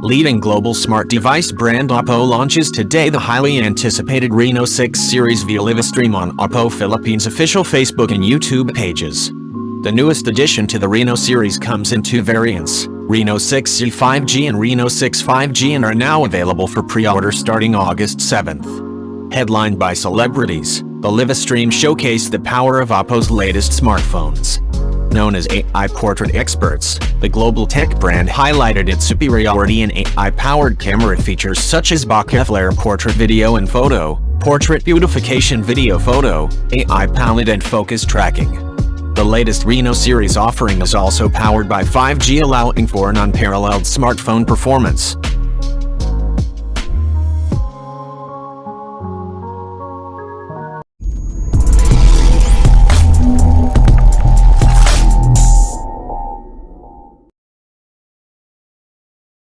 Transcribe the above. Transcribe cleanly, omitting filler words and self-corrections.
Leading global smart device brand Oppo launches today the highly anticipated Reno6 series via live stream on Oppo Philippines official Facebook and YouTube pages. The newest addition to the Reno series comes in two variants, Reno6 Z 5G and Reno6 5G, and are now available for pre-order starting August 7th. Headlined by celebrities, the live stream showcased the power of Oppo's latest smartphones. Known as AI portrait experts, the global tech brand highlighted its superiority in AI-powered camera features such as bokeh flare portrait video and photo, portrait beautification video photo, AI palette and focus tracking. The latest Reno series offering is also powered by 5G, allowing for an unparalleled smartphone performance.